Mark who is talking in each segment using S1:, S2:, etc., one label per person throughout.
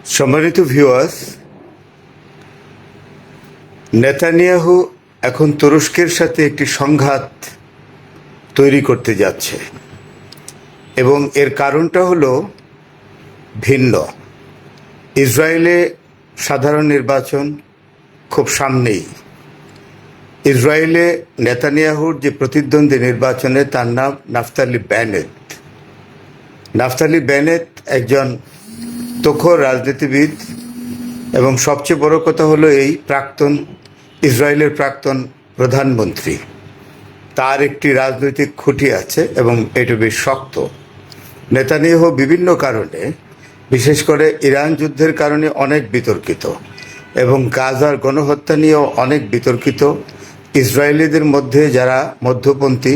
S1: সম্মানিত viewers, Netanyahu এখন তুরস্কের সাথে একটি সংঘাত তৈরি করতে যাচ্ছে এবং এর কারণটা হলো ভিন্ন। ইসরায়েলে সাধারণ নির্বাচন খুব সামনেই। ইসরায়েলে নেতানিয়াহুর যে প্রতিদ্বন্দ্বী নির্বাচনে তার নাম নাফতালি বেনেট। নাফতালি বেনেট একজন তুখোড় রাজনীতিবিদ এবং সবচেয়ে বড় কথা হলো এই ইসরায়েলের প্রাক্তন প্রধানমন্ত্রী। তার একটি রাজনৈতিক খুঁটি আছে এবং এটা বেশ শক্ত। নেতানিয়াহু বিভিন্ন কারণে, বিশেষ করে ইরান যুদ্ধের কারণে অনেক বিতর্কিত এবং গাজার গণহত্যা নিয়েও অনেক বিতর্কিত। ইসরায়েলিদের মধ্যে যারা মধ্যপন্থী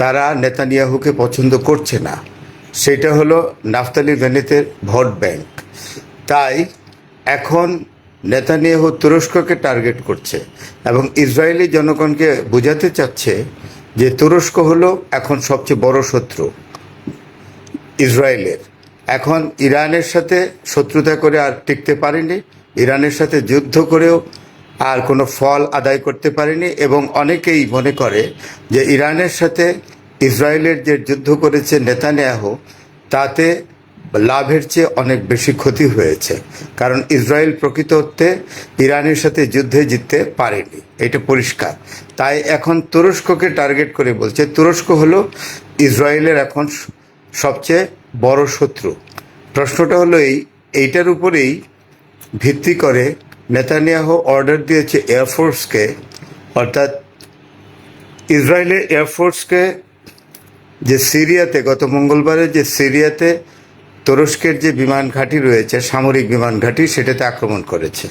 S1: তারা নেতানিয়াহুকে পছন্দ করছে না। সেটা হলো নাফতালি বেনেটের ভোট ব্যাংক। তাই এখন নেতানিয়াহু তুরস্ককে টার্গেট করছে এবং ইসরায়েলি জনগণকে বোঝাতে চাচ্ছে যে তুরস্ক হলো এখন সবচেয়ে বড় শত্রু ইসরায়েলের। এখন ইরানের সাথে শত্রুতা করে আর টিকতে পারেনি, ইরানের সাথে যুদ্ধ করেও আর কোনো ফল আদায় করতে পারেনি এবং অনেকেই মনে করে যে ইরানের সাথে ইসরায়েলের যে যুদ্ধ করেছে নেতানিয়াহু তাতে লাভের চেয়ে অনেক বেশি ক্ষতি হয়েছে, কারণ ইসরায়েল প্রকৃত অর্থে ইরানের সাথে যুদ্ধে জিততে পারেনি, এটা পরিষ্কার। তাই এখন তুরস্ককে টার্গেট করে বলছে তুরস্ক হলো ইসরায়েলের এখন সবচেয়ে বড় শত্রু। প্রশ্নটা হলো এইটার উপরেই ভিত্তি করে নেতানিয়াহু অর্ডার দিয়েছে এয়ারফোর্সকে, অর্থাৎ ইসরায়েলের এয়ারফোর্সকে, যে সিরিয়াতে গত মঙ্গলবারে যে সিরিয়াতে তুরস্কের যে বিমান ঘাঁটি রয়েছে, সামরিক বিমান ঘাঁটি, সেটাতে আক্রমণ করেছে।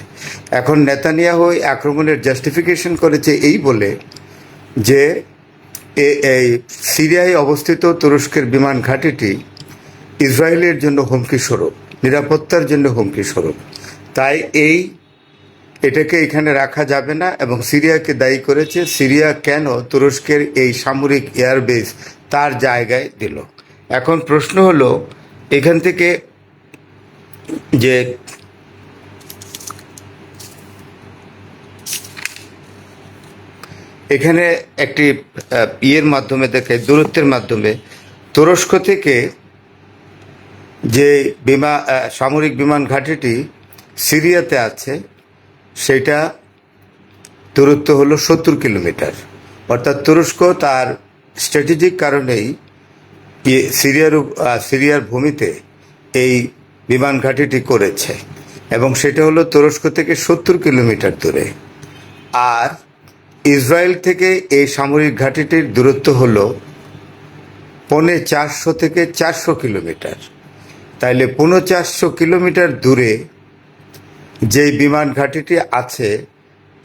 S1: এখন নেতানিয়াহু এই আক্রমণের জাস্টিফিকেশন করেছে এই বলে যে এই সিরিয়ায় অবস্থিত তুরস্কের বিমান ঘাঁটিটি ইসরায়েলের জন্য হুমকি স্বরূপ, নিরাপত্তার জন্য হুমকি স্বরূপ। তাই এটাকে এখানে রাখা যাবে না এবং সিরিয়াকে দায়ী করেছে। সিরিয়া কেন তুরস্কের এই সামরিক এয়ারবেস তার জায়গায় দিল। এখন প্রশ্ন হলো এখান থেকে যে এখানে একটি মাধ্যমে দেখে দূরত্বের মাধ্যমে তুরস্ক থেকে যে সামরিক বিমান ঘাঁটিটি সিরিয়াতে আছে সেটা দূরত্ব হলো 70 কিলোমিটার। অর্থাৎ তুরস্ক তার স্ট্র্যাটেজিক কারণেই সিরিয়ার ভূমিতে এই বিমান ঘাঁটিটি করেছে এবং সেটা হলো তুরস্ক থেকে 70 কিলোমিটার দূরে। আর ইসরায়েল থেকে এই সামরিক ঘাঁটিটির দূরত্ব হলো 450 থেকে 400 কিলোমিটার। তাইলে 450 কিলোমিটার দূরে যে বিমান ঘাঁটিটি আছে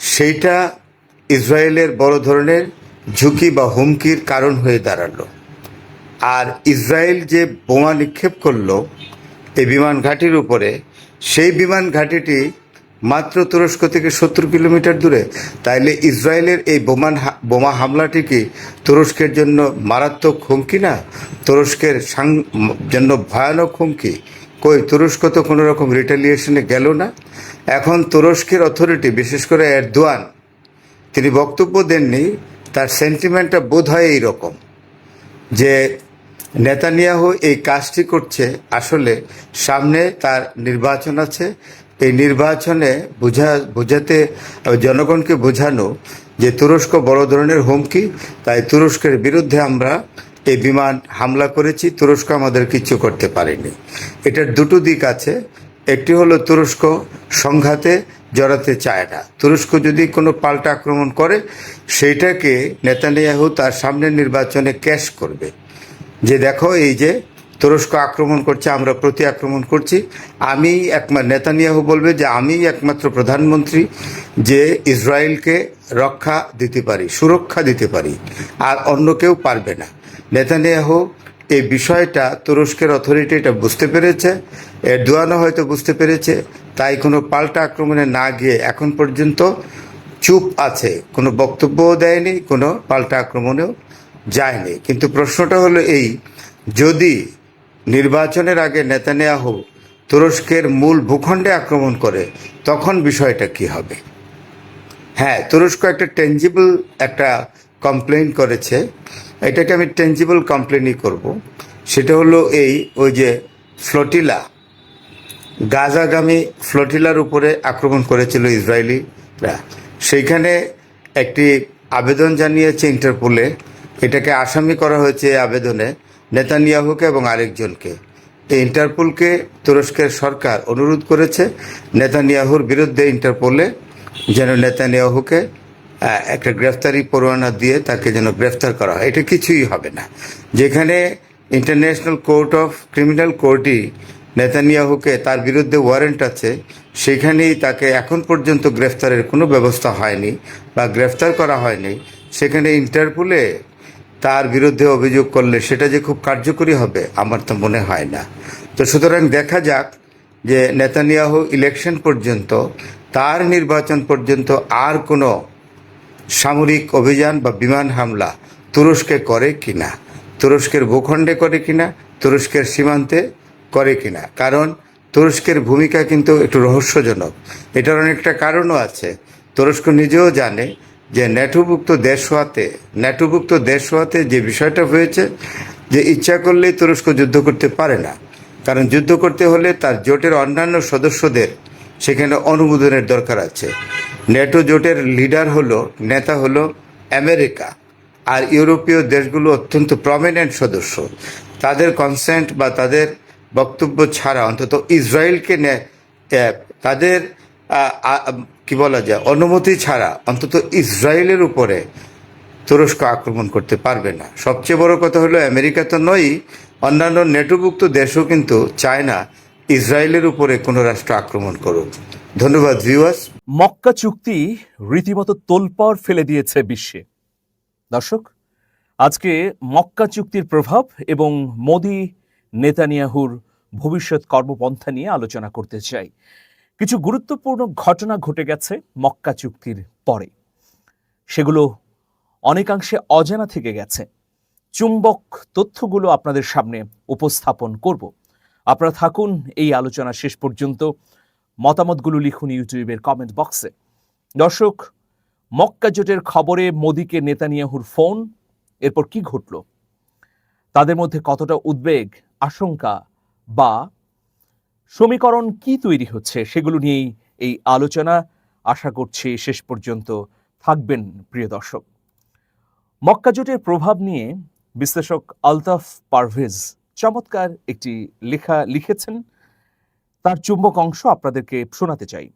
S1: সেইটা ইসরায়েলের বড় ধরনের ঝুঁকি বা হুমকির কারণ হয়ে দাঁড়ালো। আর ইসরায়েল যে বোমা নিক্ষেপ করলো এই বিমান ঘাঁটির উপরে, সেই বিমান ঘাঁটিটি মাত্র তুরস্ক থেকে 70 কিলোমিটার দূরে। তাইলে ইসরায়েলের এই বোমা হামলাটি কি তুরস্কের জন্য মারাত্মক হুমকি না? তুরস্কের জন্য ভয়ানক হুমকি? কই, তুরস্ক তো কোনো রকম রিটালিয়েশনে গেল না। এখন তুরস্কের অথরিটি, বিশেষ করে এরদোয়ান, তিনি বক্তব্য দেননি, তার সেন্টিমেন্টটা বোধ হয় এইরকম যে নেতানিয়াহু এই কাজটি করছে আসলে সামনে তার নির্বাচন আছে, এই নির্বাচনে বোঝাতে জনগণকে বোঝানো যে তুরস্ক বড় ধরনের হুমকি, তাই তুরস্কের বিরুদ্ধে আমরা এই বিমান হামলা করেছি, তুরস্ক আমাদের কিছু করতে পারেনি। এটার দুটো দিক আছে। একটি হলো তুরস্ক সংঘাতে জড়াতে চায় না। তুরস্ক যদি কোনো পাল্টা আক্রমণ করে সেইটাকে নেতানিয়াহু তার সামনের নির্বাচনে ক্যাশ করবে, যে দেখো এই যে তুরস্ক আক্রমণ করছে, আমরা প্রতি আক্রমণ করছি। নেতানিয়াহু বলবে যে আমি একমাত্র প্রধানমন্ত্রী যে ইসরায়েলকে রক্ষা দিতে পারি, সুরক্ষা দিতে পারি, আর অন্য কেউ পারবে না। নেতানিয়াহু এই বিষয়টা তুরস্কের অথরিটি এটা বুঝতে পেরেছে, এরদোয়ানও হয়তো বুঝতে পেরেছে, তাই কোনো পাল্টা আক্রমণে না গিয়ে এখন পর্যন্ত চুপ আছে, কোনো বক্তব্যও দেয়নি, কোনো পাল্টা আক্রমণেও যায়নি। কিন্তু প্রশ্নটা হলো যদি নির্বাচনের আগে নেতানিয়াহু তুরস্কের মূল ভূখণ্ডে আক্রমণ করে, তখন বিষয়টা কি হবে? হ্যাঁ, তুরস্ক একটা টেঞ্জিবল একটা কমপ্লেন করেছে। এটাকে আমি টেঞ্জিবল কমপ্লেনই করব। সেটা হলো ওই যে ফ্লোটিলা, গাজাগামী ফ্লোটিলার উপরে আক্রমণ করেছিল ইসরায়েলিরা। সেইখানে একটি আবেদন জানিয়েছে ইন্টারপোলে। এটাকে আসামি করা হয়েছে এই আবেদনে নেতানিয়াহুকে এবং আরেকজনকে। এই ইন্টারপোলকে তুরস্কের সরকার অনুরোধ করেছে নেতানিয়াহুর বিরুদ্ধে ইন্টারপোলে যেন নেতানিয়াহুকে একটা গ্রেফতারি পরোয়ানা দিয়ে তাকে যেন গ্রেফতার করা হয়। এটা কিছুই হবে না। যেখানে ইন্টারন্যাশনাল কোর্ট অফ ক্রিমিনাল কোর্টই নেতানিয়াহুকে, তার বিরুদ্ধে ওয়ারেন্ট আছে, সেখানেই তাকে এখন পর্যন্ত গ্রেফতারের কোনো ব্যবস্থা হয়নি বা গ্রেফতার করা হয়নি। সেখানে ইন্টারপোলে তার বিরুদ্ধে অভিযোগ করলে সেটা যে খুব কার্যকরী হবে আমার তো মনে হয় না। তো সুতরাং দেখা যাক যে নেতানিয়াহু ইলেকশন পর্যন্ত, তার নির্বাচন পর্যন্ত আর কোনো সামরিক অভিযান বা বিমান হামলা তুরস্কে করে কিনা, তুরস্কের ভূখণ্ডে করে কিনা, তুরস্কের সীমান্তে করে কিনা। কারণ তুরস্কের ভূমিকা কিন্তু একটু রহস্যজনক। এটার অনেকটা কারণও আছে। তুরস্ক নিজেও জানে যে ন্যাটোভুক্ত দেশ হওয়াতে যে বিষয়টা হয়েছে, যে ইচ্ছা করলেই তুরস্ক যুদ্ধ করতে পারে না। কারণ যুদ্ধ করতে হলে তার জোটের অন্যান্য সদস্যদের সেখানে অনুমোদনের দরকার আছে। ন্যাটো জোটের নেতা হলো আমেরিকা, আর ইউরোপীয় দেশগুলো অত্যন্ত প্রমিনেন্ট সদস্য। তাদের কনসেন্ট বা তাদের বক্তব্য ছাড়া, অন্তত ইসরায়েলকে তাদের কি বলা যায়, অনুমতি ছাড়া অন্তত ইসরায়েলের উপরে তুরস্ক আক্রমণ করতে পারবে না। সবচেয়ে বড় কথা হলো আমেরিকা তো নয়ই, অন্যান্য নেটোভুক্ত দেশও কিন্তু চায় না ইসরায়েলের উপরে কোনো রাষ্ট্র আক্রমণ করুক। ধন্যবাদ ভিউয়ার্স।
S2: মক্কা চুক্তি রীতিমতো তোলপাড় ফেলে দিয়েছে বিশ্বে। দর্শক, আজকে মক্কা চুক্তির প্রভাব এবং মোদি নেতানিয়াহুর ভবিষ্যৎ কর্মপন্থা নিয়ে আলোচনা করতে চাই। কিছু গুরুত্বপূর্ণ ঘটনা ঘটে গেছে মক্কা চুক্তির পরে, সেগুলো অনেকাংশে অজানা থেকে গেছে। চুম্বক তথ্যগুলো আপনাদের সামনে উপস্থাপন করব। আপনারা থাকুন এই আলোচনা শেষ পর্যন্ত। মতামতগুলো লিখুন ইউটিউবের কমেন্ট বক্সে। দর্শক, মক্কা জোটের খবরে মোদিকে নেতানিয়াহুর ফোন, এরপর কি ঘটল, তাদের মধ্যে কতটা উদ্বেগ, আশঙ্কা বা সমীকরণ কি তৈরি হচ্ছে, সেগুলো নিয়েই এই আলোচনা। আশা করছি শেষ পর্যন্ত থাকবেন প্রিয় দর্শক। মক্কা জোটের প্রভাব নিয়ে বিশ্লেষক আলতাফ পারভেজ চমৎকার একটি লেখা লিখেছেন। তার চুম্বক অংশ আপনাদেরকে শোনাতে চাই।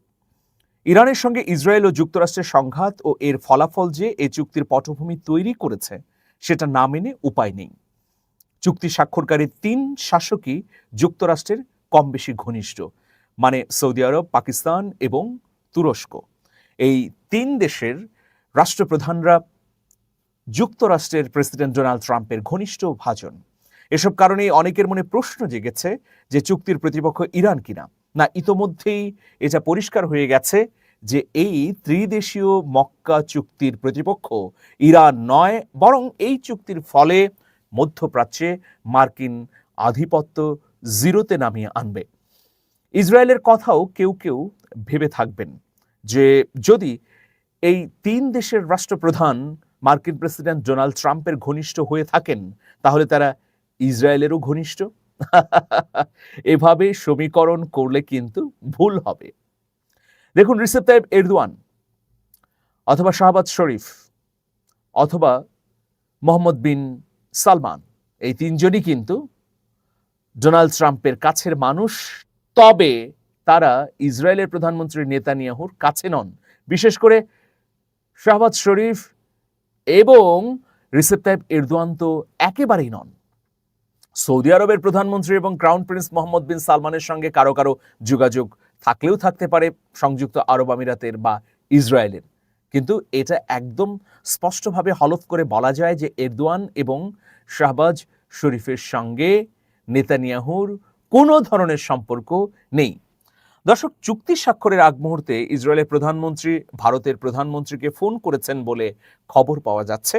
S2: ইরানের সঙ্গে ইসরায়েল ও যুক্তরাষ্ট্রের সংঘাত ও এর ফলাফল যে এই চুক্তির পটভূমি তৈরি করেছে সেটা না মেনে উপায় নেই। চুক্তি স্বাক্ষরকারী 3 শাসকই যুক্তরাষ্ট্রের কম বেশি ঘনিষ্ঠ, মানে সৌদি আরব, পাকিস্তান এবং তুরস্ক। এই 3 দেশের রাষ্ট্রপ্রধানরা যুক্তরাষ্ট্রের প্রেসিডেন্ট ডোনাল্ড ট্রাম্পের ঘনিষ্ঠ ভাজন। এসব কারণেই অনেকের মনে প্রশ্ন জেগেছে যে চুক্তির প্রতিপক্ষ ইরান কিনা। না, ইতোমধ্যেই এটা পরিষ্কার হয়ে গেছে যে এই ত্রিদেশীয় মক্কা চুক্তির প্রতিপক্ষ ইরান নয়, বরং এই চুক্তির ফলে মধ্যপ্রাচ্যে মার্কিন আধিপত্য জিরোতে নামিয়ে আনবে। ইসরায়েলের কথাও কেউ কেউ ভেবে থাকবেন যে যদি এই 3 দেশের রাষ্ট্রপ্রধান মার্কিন প্রেসিডেন্ট ডোনাল্ড ট্রাম্পের ঘনিষ্ঠ হয়ে থাকেন, তাহলে তারা ইসরায়েলেরও ঘনিষ্ঠ। এভাবে সমীকরণ করলে কিন্তু ভুল হবে। দেখুন, রিসেপ তাইব এরদোয়ান অথবা শাহবাজ শরীফ অথবা মোহাম্মদ বিন সালমান, এই 3 জনই কিন্তু ডোনাল্ড ট্রাম্পের কাছের মানুষ। তবে তারা ইসরায়েলের প্রধানমন্ত্রী নেতানিয়াহুর কাছে নন। বিশেষ করে শাহবাজ শরীফ এবং রিসেপ তাইব এরদোয়ান তো একেবারেই নন। সৌদি আরবের প্রধানমন্ত্রী এবং ক্রাউন প্রিন্স মোহাম্মদ বিন সালমানের সঙ্গে কারো কারো যোগাযোগ থাকলেও থাকতে পারে, সংযুক্ত আরব আমিরাতের বা ইসরায়েলের। কিন্তু এটা একদম স্পষ্টভাবে হলফ করে বলা যায় যে এরদোয়ান এবং শাহবাজ শরীফের সঙ্গে নেতানিয়াহুর কোনো ধরনের সম্পর্ক নেই। দর্শক, চুক্তি স্বাক্ষরের আগ মুহূর্তে ইসরায়েলের প্রধানমন্ত্রী ভারতের প্রধানমন্ত্রীকে ফোন করেছেন বলে খবর পাওয়া যাচ্ছে।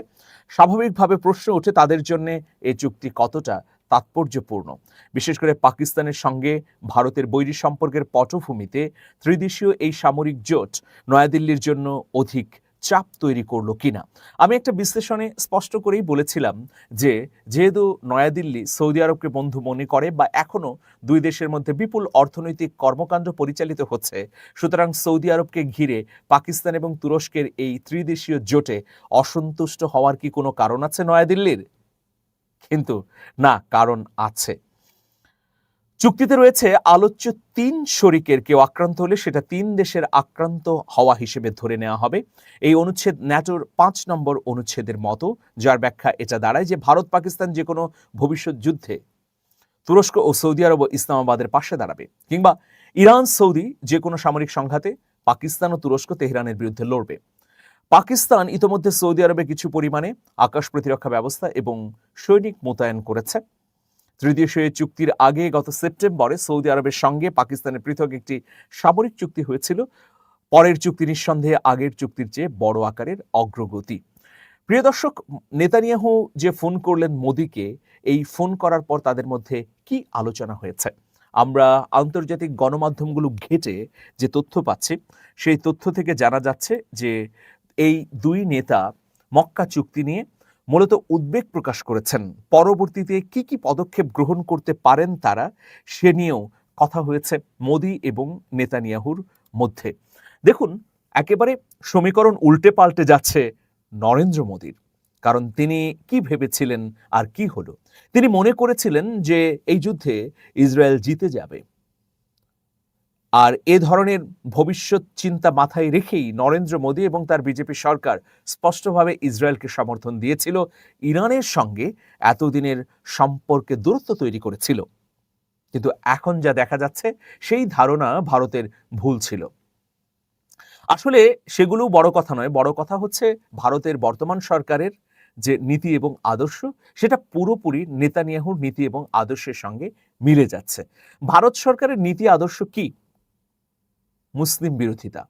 S2: স্বাভাবিকভাবে প্রশ্ন ওঠে তাদের জন্য এই চুক্তি কতটা তাৎপর্যপূর্ণ। বিশেষ করে পাকিস্তানের সঙ্গে ভারতের বৈরী সম্পর্কের পটভূমিতে ত্রিদেশীয় এই সামরিক জোট নয়াদিল্লির জন্য অধিক চাপ তৈরি করলো কিনা। আমি একটা বিশ্লেষণে স্পষ্ট করেই বলেছিলাম যে যেহেতু নয়াদিল্লি সৌদি আরবকে বন্ধু মনে করে বা এখনো দুই দেশের মধ্যে বিপুল অর্থনৈতিক কর্মকাণ্ড পরিচালিত হচ্ছে, সুতরাং সৌদি আরবকে ঘিরে পাকিস্তান এবং তুরস্কের এই ত্রিদেশীয় জোটে অসন্তুষ্ট হওয়ার কি কোনো কারণ আছে নয়াদিল্লির? কিন্তু না, কারণ আছে। চুক্তিতে রয়েছে আলোচ্য 3 শরিকের কেউ আক্রান্ত হলে সেটা 3 দেশের আক্রান্ত হওয়া হিসেবে ধরে নেওয়া হবে। এই অনুচ্ছেদ ন্যাটোর 5 নম্বর অনুচ্ছেদের মতো, যার ব্যাখ্যা এটা দাঁড়ায় যে ভারত পাকিস্তান যে কোনো ভবিষ্যৎ যুদ্ধে তুরস্ক ও সৌদি আরব ও ইসলামাবাদের পাশে দাঁড়াবে, কিংবা ইরান সৌদি যে কোনো সামরিক সংঘাতে পাকিস্তান ও তুরস্ক তেহরানের বিরুদ্ধে লড়বে। পাকিস্তান ইতোমধ্যে সৌদি আরবে কিছু পরিমাণে আকাশ প্রতিরক্ষা ব্যবস্থা এবং সৈনিক মোতায়েন করেছে। ত্রিদেশীয় চুক্তির আগে গত সেপ্টেম্বরে সৌদি আরবের সঙ্গে পাকিস্তানের পৃথক একটি সামরিক চুক্তি হয়েছিল। পরের চুক্তি নিঃসন্দেহে আগের চুক্তির চেয়ে বড় আকারের অগ্রগতি। প্রিয় দর্শক, নেতানিয়াহু যে ফোন করলেন মোদিকে, এই ফোন করার পর তাদের মধ্যে কি আলোচনা হয়েছে? আমরা আন্তর্জাতিক গণমাধ্যমগুলো ঘেঁটে যে তথ্য পাচ্ছি, সেই তথ্য থেকে জানা যাচ্ছে যে এই দুই নেতা মক্কা চুক্তি নিয়ে মূলত উদ্বেগ প্রকাশ করেছেন। পরবর্তীতে কি কি পদক্ষেপ গ্রহণ করতে পারেন তারা, সে নিয়েও কথা হয়েছে মোদি এবং নেতানিয়াহুর মধ্যে। দেখুন, একেবারে সমীকরণ উল্টে পাল্টে যাচ্ছে নরেন্দ্র মোদির। কারণ তিনি কি ভেবেছিলেন আর কি হলো? তিনি মনে করেছিলেন যে এই যুদ্ধে ইসরায়েল জিতে যাবে, আর এ ধরনের ভবিষ্যৎ চিন্তা মাথায় রেখেই নরেন্দ্র মোদী এবং তার বিজেপি সরকার স্পষ্টভাবে ইসরায়েলকে সমর্থন দিয়েছিল, ইরানের সঙ্গে এতদিনের সম্পর্কে দূরত্ব তৈরি করেছিল। কিন্তু এখন যা দেখা যাচ্ছে, সেই ধারণা ভারতের ভুল ছিল। আসলে সেগুলো বড় কথা নয়, বড় কথা হচ্ছে ভারতের বর্তমান সরকারের যে নীতি এবং আদর্শ, সেটা পুরোপুরি নেতানিয়াহুর নীতি এবং আদর্শের সঙ্গে মিলে যাচ্ছে। ভারত সরকারের নীতি আদর্শ কি? মুসলিম বিরোধিতা।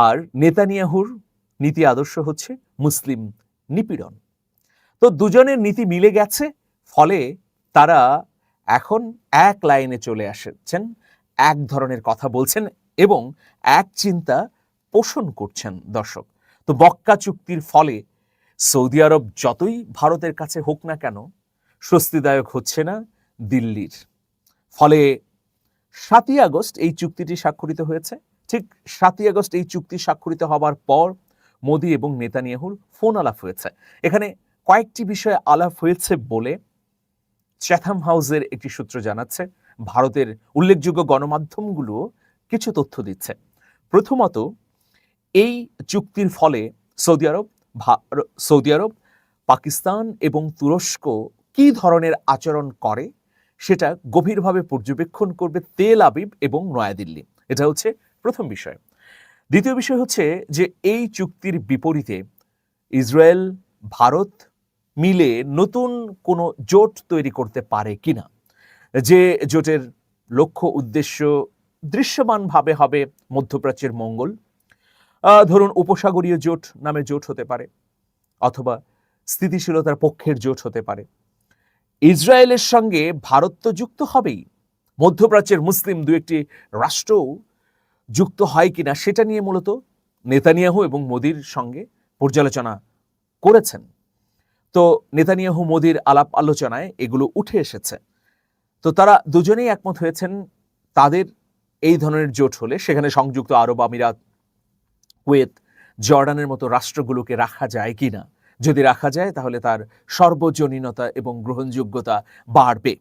S2: আর নেতানিয়াহুর নীতি আদর্শ হচ্ছে মুসলিম নিপীড়ন। তো দুজনের নীতি মিলে গেছে, ফলে তারা এখন এক লাইনে চলে আসছেন, এক ধরনের কথা বলছেন এবং এক চিন্তা পোষণ করছেন। দর্শক, তো মক্কা চুক্তির ফলে সৌদি আরব যতই ভারতের কাছে হোক না কেন, স্বস্তিদায়ক হচ্ছে না দিল্লির। ফলে 7ই আগস্ট এই চুক্তিটি স্বাক্ষরিত হয়েছে। ঠিক 7ই আগস্ট এই চুক্তি স্বাক্ষরিত হবার পর মোদি এবং নেতানিয়াহুর ফোন আলাপ হয়েছে। এখানে কয়েকটি বিষয়ে আলাপ হয়েছে বলে চ্যাথাম হাউসের একটি সূত্র জানাচ্ছে। ভারতের উল্লেখযোগ্য গণমাধ্যমগুলো কিছু তথ্য দিচ্ছে। প্রথমত, এই চুক্তির ফলে সৌদি আরব, পাকিস্তান এবং তুরস্ক কি ধরনের আচরণ করে সেটা গভীরভাবে পর্যবেক্ষণ করবে তেল আবিব এবং নয়াদিল্লি। এটা হচ্ছে প্রথম বিষয়। দ্বিতীয় বিষয় হচ্ছে যে এই চুক্তির বিপরীতে ইসরায়েল, ভারত মিলে নতুন কোনো জোট তৈরি করতে পারে কিনা, যে জোটের লক্ষ্য উদ্দেশ্য দৃশ্যমানভাবে হবে মধ্যপ্রাচ্যের মঙ্গল। ধরুন, উপসাগরীয় জোট নামে জোট হতে পারে, অথবা স্থিতিশীলতার পক্ষের জোট হতে পারে। ইসরায়েলের সঙ্গে ভারত তো যুক্ত হবেই, মধ্যপ্রাচ্যের মুসলিম দু একটি রাষ্ট্রও যুক্ত হয় কিনা সেটা নিয়ে মূলত নেতানিয়াহু এবং মোদির সঙ্গে পর্যালোচনা করেছেন। তো নেতানিয়াহু মোদির আলাপ আলোচনায় এগুলো উঠে এসেছে। তো তারা দুজনেই একমত হয়েছেন, তাদের এই ধরনের জোট হলে সেখানে সংযুক্ত আরব আমিরাত, কুয়েত, জর্ডানের মতো রাষ্ট্রগুলোকে রাখা যায় কিনা। যদি রাখা যায় তাহলে তার সর্বজনীনতা এবং গ্রহণযোগ্যতা বাড়বে।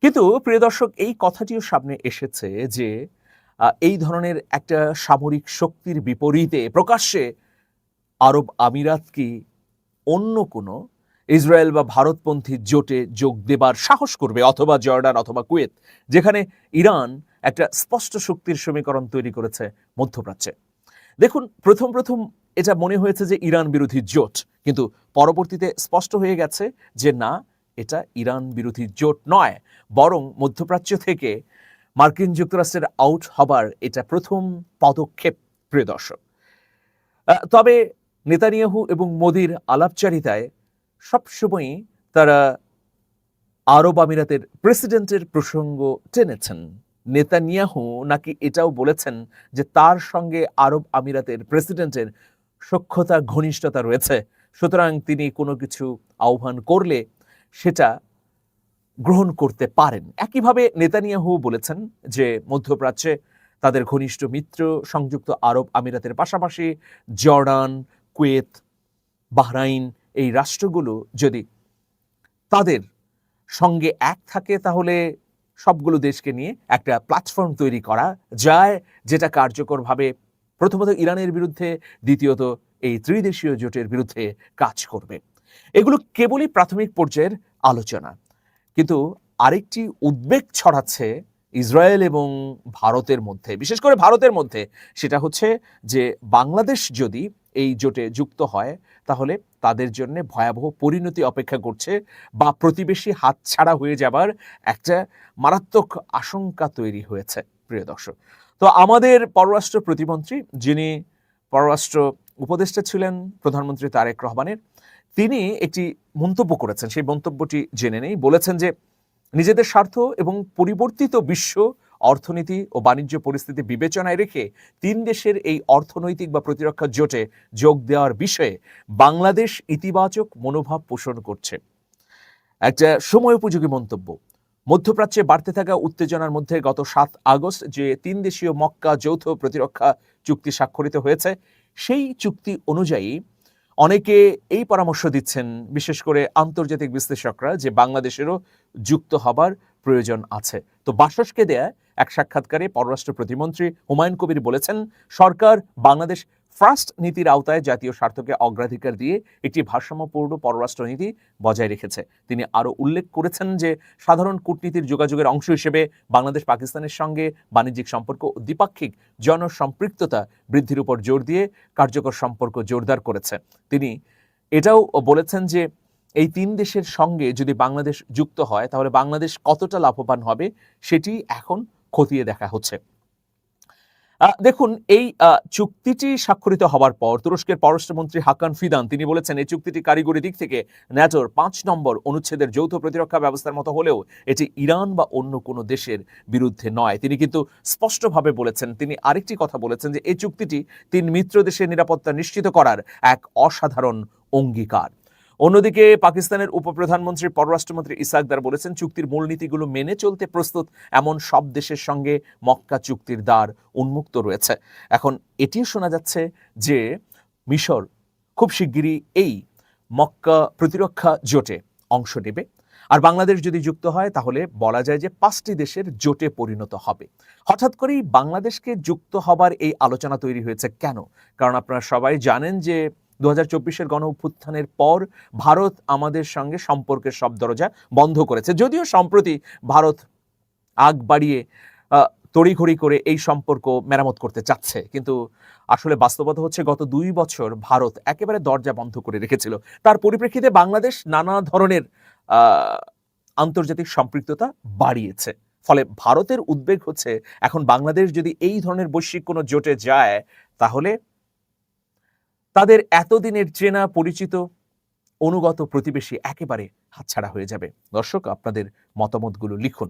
S2: কিন্তু প্রিয় দর্শক, এই কথাটিও সামনে এসেছে যে এই ধরনের একটা সামরিক শক্তির বিপরীতে প্রকাশ্যে আরব আমিরাত কি অন্য কোনো ইসরায়েল বা ভারতপন্থী জোটে যোগ দেবার সাহস করবে, অথবা জর্ডান অথবা কুয়েত, যেখানে ইরান একটা স্পষ্ট শক্তির সমীকরণ তৈরি করেছে মধ্যপ্রাচ্যে। দেখুন, প্রথম এটা মনে হয়েছে যে ইরান বিরোধী জোট, কিন্তু পরবর্তীতে স্পষ্ট হয়ে গেছে যে না, এটা ইরান বিরোধী জোট নয়, বরং মধ্যপ্রাচ্য থেকে মার্কিন যুক্তরাষ্ট্রের আউট হবার এটা প্রথম পদক্ষেপ। প্রিয় দর্শক, তবে নেতানিয়াহু এবং মোদির আলাপচারিতায় সবসময়ই তারা আরব আমিরাতের প্রেসিডেন্টের প্রসঙ্গ টেনেছেন। নেতানিয়াহু নাকি এটাও বলেছেন যে তার সঙ্গে আরব আমিরাতের প্রেসিডেন্টের সখ্যতা ঘনিষ্ঠতা রয়েছে, সুতরাং তিনি কোনো কিছু আহ্বান করলে সেটা গ্রহণ করতে পারেন। একইভাবে নেতানিয়াহু বলেছেন যে মধ্যপ্রাচ্যে তাদের ঘনিষ্ঠ মিত্র সংযুক্ত আরব আমিরাতের পাশাপাশি জর্ডান, কুয়েত, বাহরাইন এই রাষ্ট্রগুলো যদি তাদের সঙ্গে এক থাকে তাহলে সবগুলো দেশকে নিয়ে একটা প্ল্যাটফর্ম তৈরি করা যায়, যেটা কার্যকরভাবে প্রথমত ইরানের বিরুদ্ধে, দ্বিতীয়ত এই ত্রিদেশীয় জোটের বিরুদ্ধে কাজ করবে। এগুলো কেবলই প্রাথমিক পর্যায়ের আলোচনা, কিন্তু আরেকটি উদ্বেগ ছড়াচ্ছে ইসরায়েল এবং ভারতের মধ্যে, বিশেষ করে ভারতের মধ্যে। সেটা হচ্ছে যে বাংলাদেশ যদি এই জোটে যুক্ত হয় তাহলে তাদের জন্য ভয়াবহ পরিণতি অপেক্ষা করছে, বা প্রতিবেশী হাতছাড়া হয়ে যাবার একটা মারাত্মক আশঙ্কা তৈরি হয়েছে। প্রিয় দর্শক, তো আমাদের পররাষ্ট্র প্রতিমন্ত্রী, যিনি পররাষ্ট্র উপদেষ্টা ছিলেন প্রধানমন্ত্রী তারেক রহমানের, তিনি একটি মন্তব্য করেছেন। সেই মন্তব্যটি জেনে নেই। বলেছেন যে নিজেদের স্বার্থ এবং পরিবর্তিত বিশ্ব অর্থনীতি ও বাণিজ্য পরিস্থিতি বিবেচনায় রেখে তিন দেশের এই অর্থনৈতিক বা প্রতিরক্ষা জোটে যোগ দেওয়ার বিষয়ে বাংলাদেশ ইতিবাচক মনোভাব পোষণ করছে। একটা সময়োপযোগী মন্তব্য। মধ্যপ্রাচ্যে বাড়তে থাকা উত্তেজনার মধ্যে গত 7 আগস্ট যে 3 দেশীয় মক্কা যৌথ প্রতিরক্ষা চুক্তি স্বাক্ষরিত হয়েছে, সেই চুক্তি অনুযায়ী অনেকে এই পরামর্শ দিচ্ছেন, বিশেষ করে আন্তর্জাতিক বিশ্লেষকরা, যে বাংলাদেশেরও যুক্ত হবার প্রয়োজন আছে। তো বাসসকে দেয়া এক সাক্ষাৎকারে পররাষ্ট্র প্রতিমন্ত্রী হুমায়ুন কবির বলেছেন, সরকার বাংলাদেশ ফার্স্ট নীতির আওতায় জাতীয় স্বার্থকে অগ্রাধিকার দিয়ে একটি ভারসাম্যপূর্ণ পররাষ্ট্র নীতি বজায় রেখেছে। তিনি আরও উল্লেখ করেছেন যে সাধারণ কূটনীতির যোগাযোগের অংশ হিসেবে বাংলাদেশ পাকিস্তানের সঙ্গে বাণিজ্যিক সম্পর্ক ও দ্বিপাক্ষিক জনসম্পৃক্ততা বৃদ্ধির উপর জোর দিয়ে কার্যকর সম্পর্ক জোরদার করেছে। তিনি এটাও বলেছেন যে এই 3 দেশের সঙ্গে যদি বাংলাদেশ যুক্ত হয় তাহলে বাংলাদেশ কতটা লাভবান হবে সেটি এখন খতিয়ে দেখা হচ্ছে। দেখুন, এই চুক্তিটি স্বাক্ষরিত হওয়ার পর তুরস্কের পররাষ্ট্রমন্ত্রী হাকান ফিদান তিনি বলেছেন, এই চুক্তিটি কারিগরি দিক থেকে ন্যাটোর 5 নম্বর অনুচ্ছেদের যৌথ প্রতিরক্ষা ব্যবস্থার মতো হলেও এটি ইরান বা অন্য কোনো দেশের বিরুদ্ধে নয়। তিনি কিন্তু স্পষ্টভাবে বলেছেন, তিনি আরেকটি কথা বলেছেন যে এই চুক্তিটি 3 মিত্র দেশের নিরাপত্তা নিশ্চিত করার এক অসাধারণ অঙ্গীকার। অন্যদিকে পাকিস্তানের উপপ্রধানমন্ত্রী পররাষ্ট্রমন্ত্রী ইসাকদার বলেছেন, চুক্তির মূলনীতিগুলো মেনে চলতে প্রস্তুত এমন সব দেশের সঙ্গে মক্কা চুক্তির দ্বার উন্মুক্ত রয়েছে। এখন এটিও শোনা যাচ্ছে যে মিশর খুব শিগগিরই এই মক্কা প্রতিরক্ষা জোটে অংশ নেবে, আর বাংলাদেশ যদি যুক্ত হয় তাহলে বলা যায় যে 5টি দেশের জোটে পরিণত হবে। হঠাৎ করেই বাংলাদেশকে যুক্ত হবার এই আলোচনা তৈরি হয়েছে কেন? কারণ আপনারা সবাই জানেন যে 2024-এর গণ অভ্যুত্থানের পর ভারত আমাদের সঙ্গে সম্পর্কের সব দরজা বন্ধ করেছে। যদিও সম্প্রতি ভারত আগ বাড়িয়ে তড়িঘড়ি করে এই সম্পর্ক মেরামত করতে চাচ্ছে, কিন্তু আসলে বাস্তবতা হচ্ছে গত 2 বছর ভারত একেবারে দরজা বন্ধ করে রেখেছিল। তার পরিপ্রেক্ষিতে বাংলাদেশ নানা ধরনের আন্তর্জাতিক সম্পৃক্ততা বাড়িয়েছে। ফলে ভারতের উদ্বেগ হচ্ছে এখন বাংলাদেশ যদি এই ধরনের বৈশ্বিক কোনো জোটে যায় তাহলে তাদের এতদিনের চেনা পরিচিত অনুগত প্রতিবেশী একেবারে হাতছাড়া হয়ে যাবে। দর্শক, আপনাদের মতামতগুলো লিখুন।